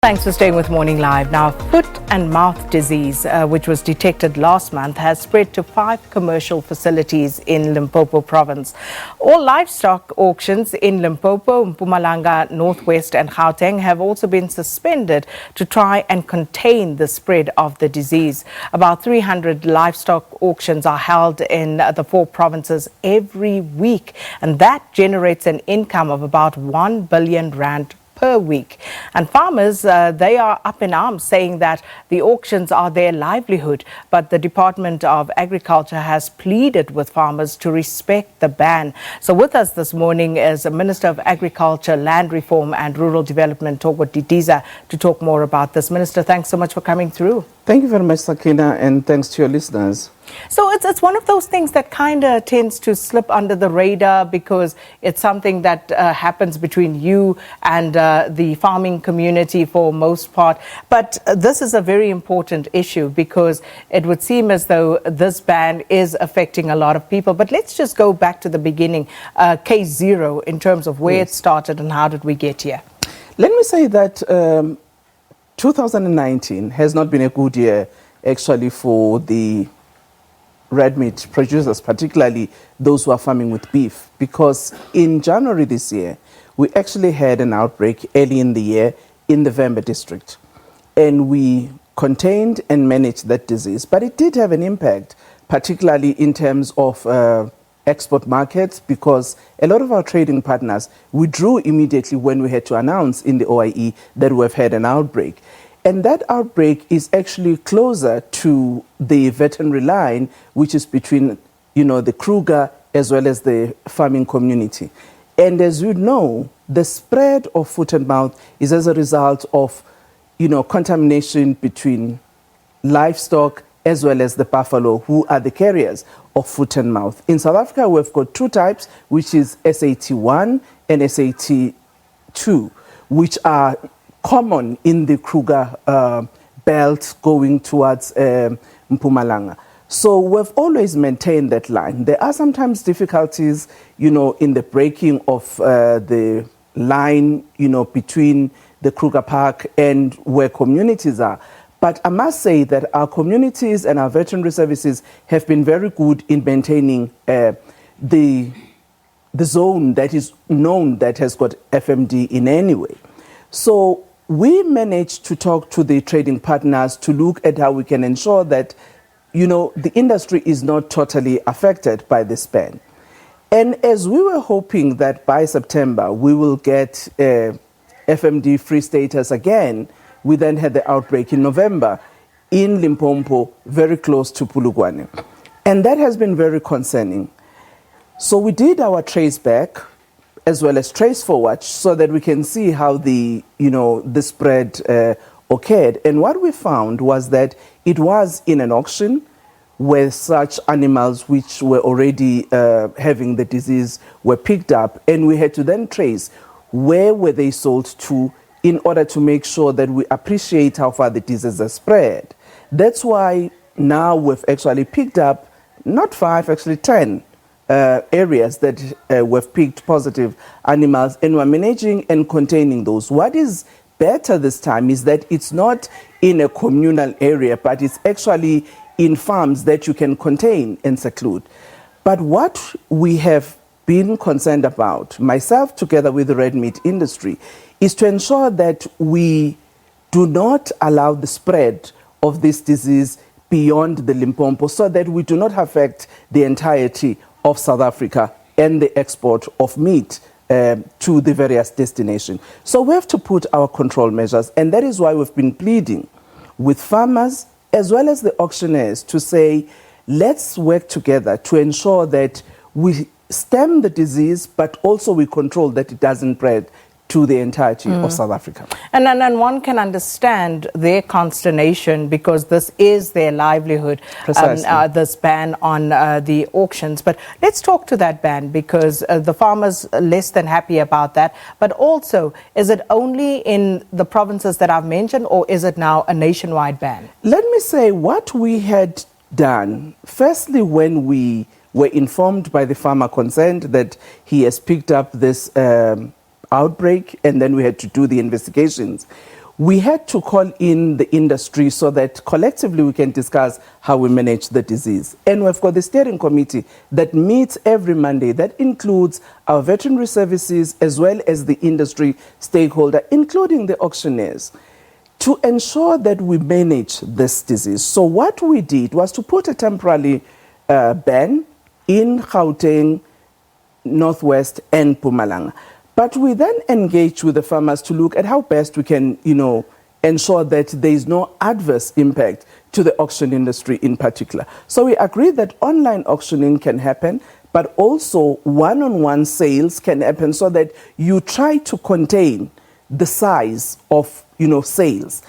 Thanks for staying with Morning Live. Now, foot and mouth disease, which was detected last month, has spread to 5 commercial facilities in Limpopo province. All livestock auctions in Limpopo, Mpumalanga, Northwest and Gauteng have also been suspended to try and contain the spread of the disease. About 300 livestock auctions are held in the 4 provinces every week, and that generates an income of about 1 billion rand per week. And farmers, they are up in arms, saying that the auctions are their livelihood. But the Department of Agriculture has pleaded with farmers to respect the ban. So with us this morning is Minister of Agriculture, Land Reform and Rural Development, Thoko Didiza, to talk more about this. Minister, thanks so much for coming through. Thank you very much, Sakina, and thanks to your listeners. So it's one of those things that kind of tends to slip under the radar because it's something that happens between you and the farming community for most part. But this is a very important issue because it would seem as though this ban is affecting a lot of people. But let's just go back to the beginning, case 0, in terms of where it started and how did we get here? Let me say that 2019 has not been a good year actually for the red meat producers, particularly those who are farming with beef, because in January this year, we actually had an outbreak early in the year in the Vembe district, and we contained and managed that disease. But it did have an impact, particularly in terms of export markets, because a lot of our trading partners withdrew immediately when we had to announce in the OIE that we've had an outbreak. And that outbreak is actually closer to the veterinary line, which is between, the Kruger as well as the farming community. And as you know, the spread of foot and mouth is as a result of, contamination between livestock as well as the buffalo, who are the carriers of foot and mouth. In South Africa, we've got 2 types, which is SAT1 and SAT2, which are common in the Kruger belt going towards Mpumalanga. So we've always maintained that line. There are sometimes difficulties, in the breaking of the line, between the Kruger Park and where communities are. But I must say that our communities and our veterinary services have been very good in maintaining the zone that is known that has got FMD in any way. So we managed to talk to the trading partners to look at how we can ensure that, the industry is not totally affected by this ban. And as we were hoping that by September we will get FMD free status again, we then had the outbreak in November in Limpopo, very close to Polokwane. And that has been very concerning. So we did our trace back as well as trace forward so that we can see how the spread occurred. And what we found was that it was in an auction where such animals which were already having the disease were picked up, and we had to then trace where were they sold to in order to make sure that we appreciate how far the disease has spread. That's why now we've actually picked up not 5, actually 10 areas that we've picked positive animals, and we're managing and containing those. What is better this time is that it's not in a communal area, but it's actually in farms that you can contain and seclude. But what we have been concerned about, myself together with the red meat industry, is to ensure that we do not allow the spread of this disease beyond the Limpopo, so that we do not affect the entirety of South Africa and the export of meat to the various destinations. So we have to put our control measures, and that is why we've been pleading with farmers as well as the auctioneers to say, let's work together to ensure that we stem the disease, but also we control that it doesn't spread to the entirety of South Africa. And one can understand their consternation because this is their livelihood, this ban on the auctions. But let's talk to that ban, because the farmers are less than happy about that. But also, is it only in the provinces that I've mentioned, or is it now a nationwide ban? Let me say what we had done. Firstly, when we were informed by the farmer concerned that he has picked up this outbreak, and then we had to do the investigations, we had to call in the industry so that collectively we can discuss how we manage the disease. And we've got the steering committee that meets every Monday. That includes our veterinary services as well as the industry stakeholder, including the auctioneers, to ensure that we manage this disease. So what we did was to put a temporary ban in Gauteng, Northwest and Mpumalanga. But we then engage with the farmers to look at how best we can, ensure that there is no adverse impact to the auction industry in particular. So we agreed that online auctioning can happen, but also one-on-one sales can happen so that you try to contain the size of, sales.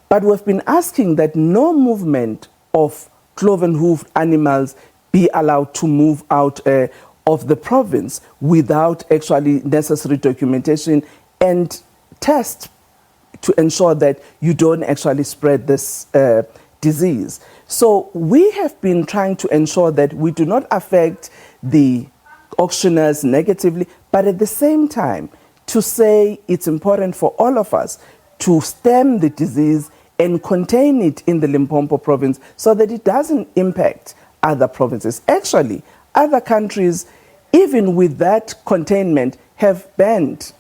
But we've been asking that no movement of cloven-hoofed animals be allowed to move out of the province without actually necessary documentation and test to ensure that you don't actually spread this disease. So we have been trying to ensure that we do not affect the auctioneers negatively, but at the same time to say it's important for all of us to stem the disease and contain it in the Limpopo province so that it doesn't impact other provinces. Actually, other countries, even with that containment, have banned,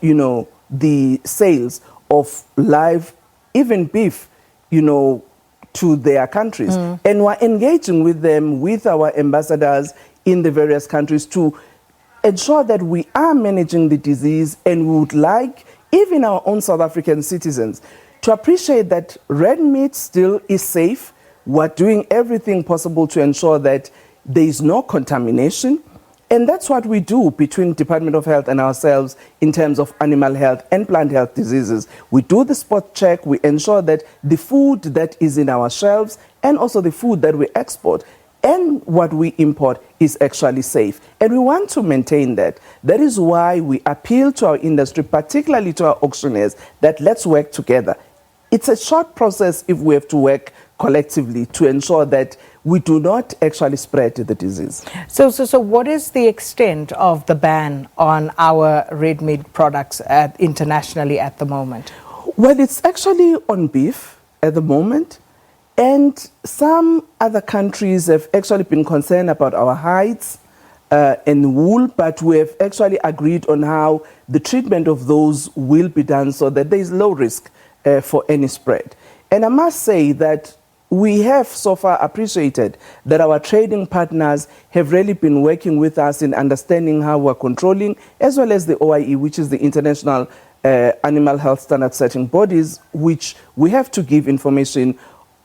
the sales of live, even beef, to their countries. And we're engaging with them, with our ambassadors in the various countries to ensure that we are managing the disease, and we would like even our own South African citizens to appreciate that red meat still is safe. We're doing everything possible to ensure that there is no contamination. And that's what we do between Department of Health and ourselves in terms of animal health and plant health diseases. We do the spot check. We ensure that the food that is in our shelves and also the food that we export and what we import is actually safe. And we want to maintain that. That is why we appeal to our industry, particularly to our auctioneers, that let's work together. It's a short process if we have to work collectively to ensure that we do not actually spread the disease. So what is the extent of the ban on our red meat products internationally at the moment? Well, it's actually on beef at the moment. And some other countries have actually been concerned about our hides and wool, but we have actually agreed on how the treatment of those will be done so that there is low risk for any spread. And I must say that we have so far appreciated that our trading partners have really been working with us in understanding how we're controlling, as well as the OIE, which is the International Animal Health Standard Setting Bodies, which we have to give information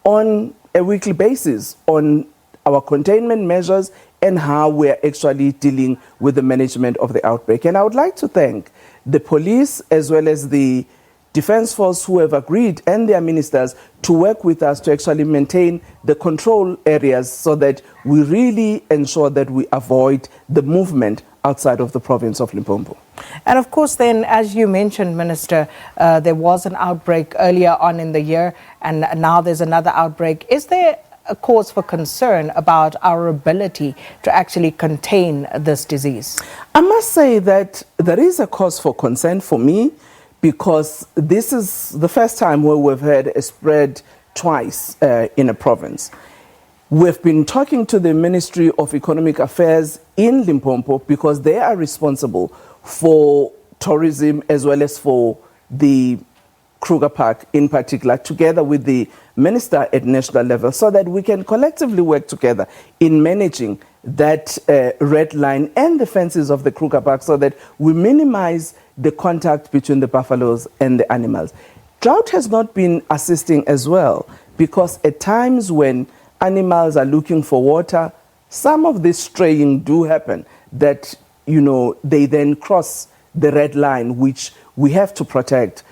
on a weekly basis on our containment measures and how we're actually dealing with the management of the outbreak. And I would like to thank the police as well as the Defense Force who have agreed and their ministers to work with us to actually maintain the control areas so that we really ensure that we avoid the movement outside of the province of Limpopo. And of course then, as you mentioned, Minister, there was an outbreak earlier on in the year and now there's another outbreak. Is there a cause for concern about our ability to actually contain this disease? I must say that there is a cause for concern for me, because this is the first time where we've had a spread twice in a province. We've been talking to the Ministry of Economic Affairs in Limpopo because they are responsible for tourism as well as for the Kruger Park in particular, together with the minister at national level, so that we can collectively work together in managing that red line and the fences of the Kruger Park so that we minimize the contact between the buffaloes and the animals. Drought has not been assisting as well, because at times when animals are looking for water, some of this straying do happen that, they then cross the red line, which we have to protect,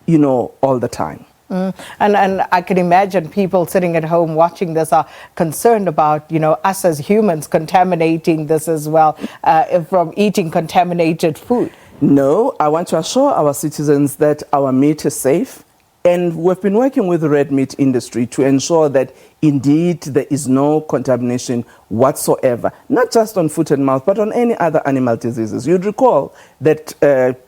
all the time. And I can imagine people sitting at home watching this are concerned about, us as humans contaminating this as well from eating contaminated food. No, I want to assure our citizens that our meat is safe, and we've been working with the red meat industry to ensure that indeed there is no contamination whatsoever, not just on foot and mouth, but on any other animal diseases. You'd recall that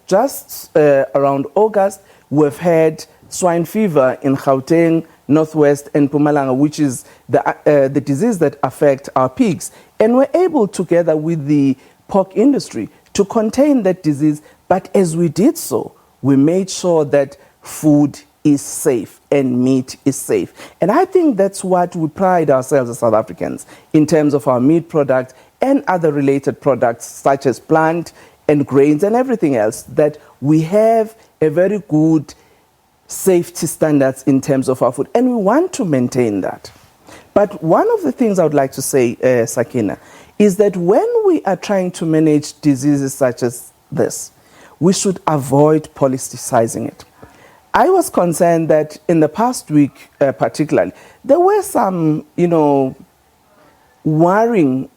just around August, we've had swine fever in Gauteng, Northwest, and Mpumalanga, which is the disease that affects our pigs. And we're able, together with the pork industry, to contain that disease. But as we did so, we made sure that food is safe and meat is safe. And I think that's what we pride ourselves as South Africans in terms of our meat product and other related products such as plant and grains and everything else, that we have a very good safety standards in terms of our food, and we want to maintain that. But one of the things I would like to say, Sakina, is that when we are trying to manage diseases such as this, we should avoid politicizing it. I was concerned that in the past week, particularly, there were some, worrying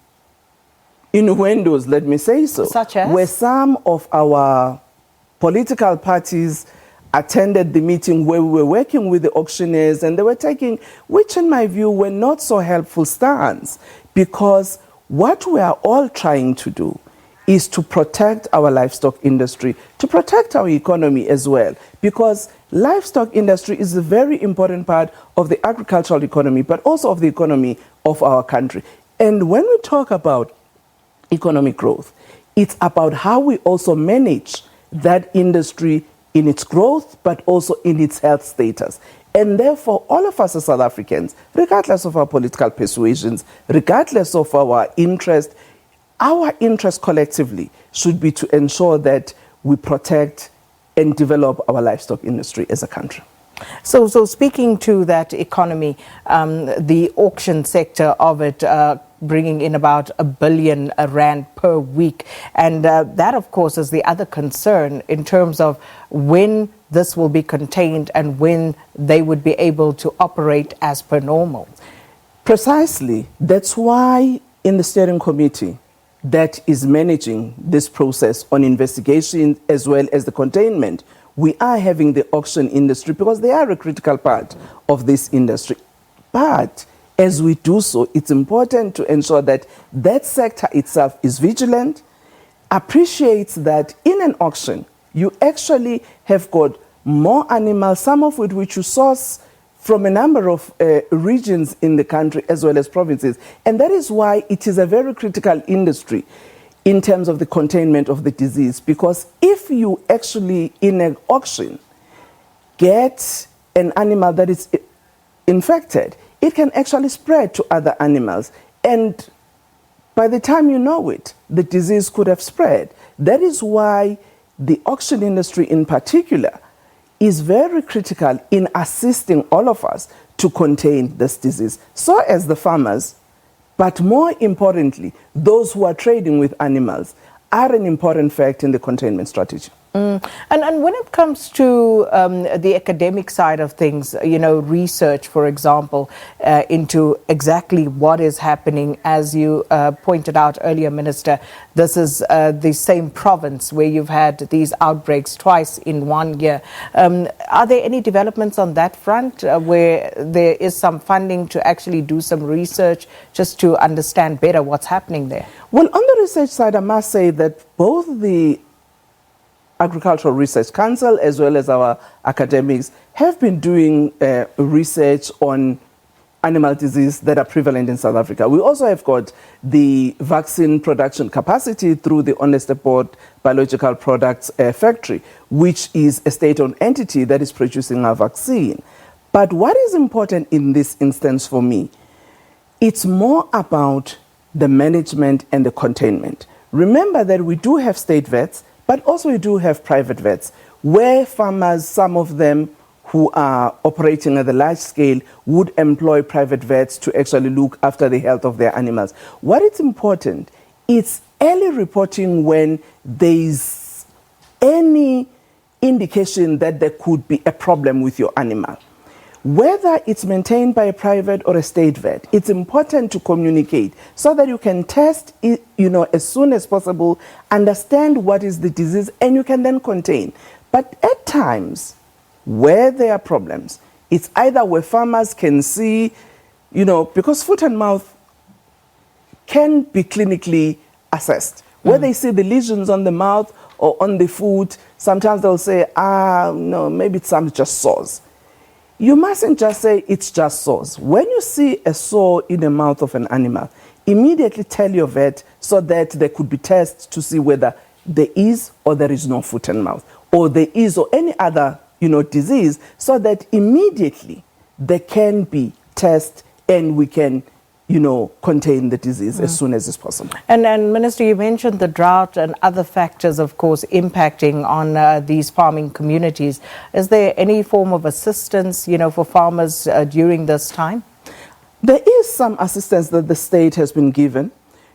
innuendos, let me say so. Such as? Where some of our political parties attended the meeting where we were working with the auctioneers, and they were taking, which in my view were not so helpful stance, because what we are all trying to do is to protect our livestock industry, to protect our economy as well, because livestock industry is a very important part of the agricultural economy, but also of the economy of our country. And when we talk about economic growth, it's about how we also manage that industry in its growth, but also in its health status. And therefore, all of us as South Africans, regardless of our political persuasions, regardless of our interest collectively should be to ensure that we protect and develop our livestock industry as a country. So speaking to that economy, the auction sector of it bringing in about R1 billion per week. And that, of course, is the other concern in terms of when this will be contained and when they would be able to operate as per normal. Precisely. That's why in the steering committee that is managing this process on investigation as well as the containment, we are having the auction industry because they are a critical part of this industry. But as we do so, it's important to ensure that that sector itself is vigilant, appreciates that in an auction, you actually have got more animals, some of which you source from a number of regions in the country as well as provinces. And that is why it is a very critical industry in terms of the containment of the disease. Because if you actually, in an auction, get an animal that is infected, it can actually spread to other animals. And by the time you know it, the disease could have spread. That is why the auction industry in particular is very critical in assisting all of us to contain this disease. So as the farmers, but more importantly, those who are trading with animals are an important factor in the containment strategy. And when it comes to the academic side of things, research, for example, into exactly what is happening, as you pointed out earlier, Minister, this is the same province where you've had these outbreaks twice in 1 year. Are there any developments on that front where there is some funding to actually do some research just to understand better what's happening there? Well, on the research side, I must say that both the Agricultural Research Council as well as our academics have been doing research on animal disease that are prevalent in South Africa. We also have got the vaccine production capacity through the Onderstepoort Biological Products Factory, which is a state-owned entity that is producing our vaccine. But what is important in this instance for me, it's more about the management and the containment. Remember that we do have state vets, but also we do have private vets, where farmers, some of them who are operating at the large scale, would employ private vets to actually look after the health of their animals. What is important is early reporting when there is any indication that there could be a problem with your animal. Whether it's maintained by a private or a state vet, it's important to communicate so that you can test it, as soon as possible, understand what is the disease, and you can then contain. But at times where there are problems, it's either where farmers can see, because foot and mouth can be clinically assessed, where they see the lesions on the mouth or on the foot. Sometimes they'll say, no, maybe it's some just sores. You mustn't just say it's just sores. When you see a sore in the mouth of an animal, immediately tell your vet so that there could be tests to see whether there is or there is no foot and mouth, or there is or any other, disease, so that immediately there can be tests and we can, contain the disease as soon as is possible. And Minister, you mentioned the drought and other factors, of course, impacting on these farming communities. Is there any form of assistance, for farmers during this time? There is some assistance that the state has been given.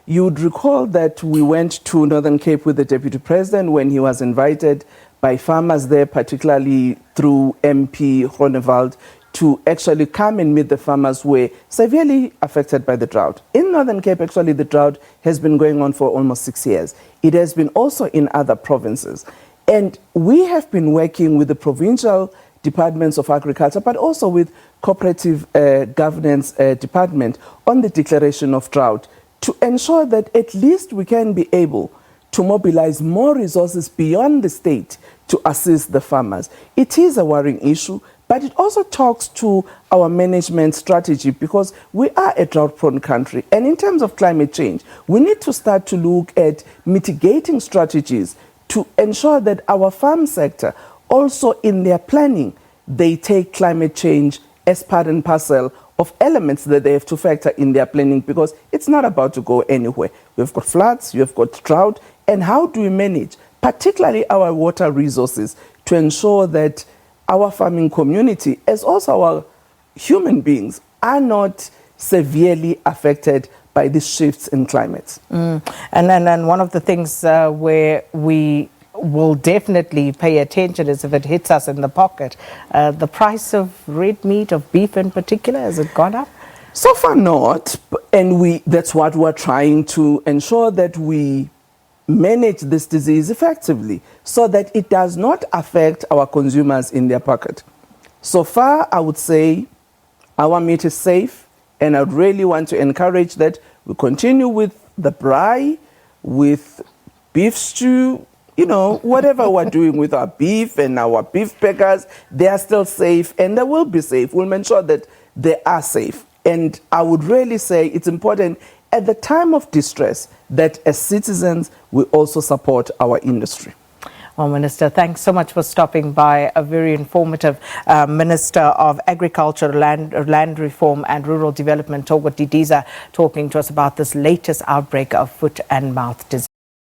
You would recall that we went to Northern Cape with the Deputy President when he was invited by farmers there, particularly through MP Ronewald, to actually come and meet the farmers who were severely affected by the drought. In Northern Cape, actually, the drought has been going on for almost 6 years. It has been also in other provinces. And we have been working with the provincial departments of agriculture, but also with cooperative governance department on the declaration of drought to ensure that at least we can be able to mobilize more resources beyond the state to assist the farmers. It is a worrying issue, but it also talks to our management strategy because we are a drought-prone country. And in terms of climate change, we need to start to look at mitigating strategies to ensure that our farm sector, also in their planning, they take climate change as part and parcel of elements that they have to factor in their planning because it's not about to go anywhere. We've got floods, you've got drought, and how do we manage, particularly our water resources, to ensure that our farming community, as also our human beings, are not severely affected by these shifts in climate. And one of the things where we will definitely pay attention is if it hits us in the pocket. The price of red meat, of beef in particular, has it gone up? So far not, and that's what we're trying to ensure, that we manage this disease effectively so that it does not affect our consumers in their pocket. So far, I would say our meat is safe, and I would really want to encourage that we continue with the braai, with beef stew, whatever we're doing with our beef and our beef packers, they are still safe and they will be safe. We'll make sure that they are safe. And I would really say it's important at the time of distress that as citizens, we also support our industry. Well, Minister, thanks so much for stopping by. A very informative Minister of Agriculture, Land Reform and Rural Development, Thoko Didiza, talking to us about this latest outbreak of foot and mouth disease.